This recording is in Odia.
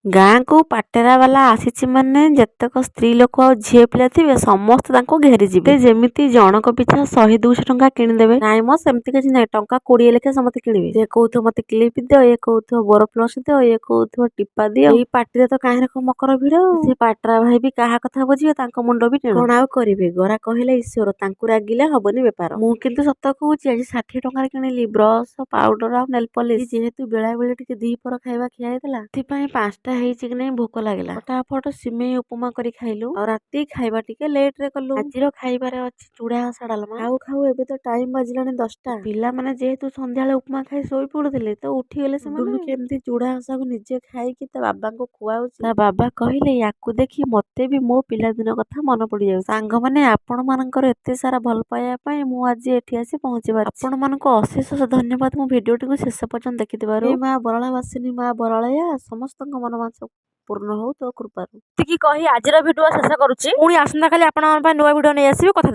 ଗାଁକୁ ପାଟେରା ବାଲା ଆସିଛି ମାନେ ଯେତେକ ସ୍ତ୍ରୀ ଲୋକ ଆଉ ଝିଅ ପିଲା ଥିବେ ସମସ୍ତେ ତାଙ୍କୁ ଘେରିଯିବେ। ଯେମିତି ଜଣକ ପିଛା 100-200 ଟଙ୍କା କିଣିଦେବେ। ନାଇଁ ମ ସେମିତି କିଛି ନାହିଁ, ଟଙ୍କା 20 ଲେଖା ସମସ୍ତେ କିଣିବେ। ସେ କହୁଥିବ ମତେ କ୍ଲିପ ଦିଅ, ଇଏ କହୁଥିବ ବୋର ପ୍ଲସ ଦିଅ, ଇଏ କହୁଥିବ ଟିପା ଦିଅ। ଏଇ ପାଟିରେ ତ କାହିଁରେ ମକର ଭିଡ। ସେ ପାଟରା ଭାଇ ବି କାହା କଥା ବୁଝିବେ, ତାଙ୍କ ମୁଣ୍ଡ ବି ଟେଣ। କଣ ଆଉ କରିବେ, ଗରା କହିଲେ ଈଶ୍ୱର, ତାଙ୍କୁ ରାଗିଲେ ହବନି ବେପାର। ମୁଁ କିନ୍ତୁ ସତ କହୁଛି, ଆଜି 60 ଟଙ୍କାରେ କିଣିଲି ବ୍ରଶ, ପାଉଡର ଆଉ ନେଲ ପଲିଶ। ଯେହେତୁ ବେଳାବେଳେ ଟିକେ ଦିପହର ଖାଇବା ଖିଆ ହେଇଥିଲା, ସେଥିପାଇଁ 5ଟା ହେଇଛି କି ନାଇଁ ଭୋକ ଲାଗିଲା। ଫଟାଫଟ ସିମେଇ ଉପମା କରି ଖାଇଲୁ। ଆଉ ରାତି ଖାଇବା ଟିକେ ଲେଟ ରେ କଲୁ। ଆଜିର ଖାଇବାରେ ଅଛି ଚୁଡା ଘସା ଡାଲମା। ଖାଉ ଖାଉ ଏବେ ତ ଟାଇମ ବାଜିଲାଣି 10ଟା। ପିଲାମାନେ ଯେହେତୁ ସନ୍ଧ୍ୟାବେଳେ ଉପମା ଖାଇ ଶୋଇ ପଡୁଥିଲେ ତ ଉଠିଗଲେ ସେମାନେ। କେମିତି ଚୁଡା ଘସାକୁ ନିଜେ ଖାଇକି ତା ବାବାଙ୍କୁ ଖୁଆଉଛି। ତା ବାବା କହିଲେ ୟାକୁ ଦେଖି ମତେ ବି ମୋ ପିଲାଦିନ କଥା ମନେ ପଡିଯାଉଛି। ସାଙ୍ଗମାନେ, ଆପଣ ମାନଙ୍କର ଏତେ ସାରା ଭଲ ପାଇବା ପାଇଁ ମୁଁ ଆଜି ଏଠି ଆସି ପହଞ୍ଚି ପାରିଛି। ଆପଣ ମାନଙ୍କୁ ଅଶେଷ ଧନ୍ୟବାଦ ମୋ ଭିଡିଓଟିକୁ ଶେଷ ପର୍ଯ୍ୟନ୍ତ ଦେଖିଥିବାରୁ। ମା ବରଳା ବାସିନୀ, ମା ବରଳୟା ସମସ୍ତଙ୍କ ମନୋବାଞ୍ଛା ପୂର୍ଣ୍ଣ ହଉ ତୋ କୃପାରୁ। ଏତିକି କହି ଆଜିର ଭିଡିଓ ଶେଷ କରୁଛି। ପୁଣି ଆସନ୍ତା କାଲି ଆପଣଙ୍କ ପାଇଁ ନୂଆ ଭିଡିଓ ନେଇ ଆସିବି। କଥା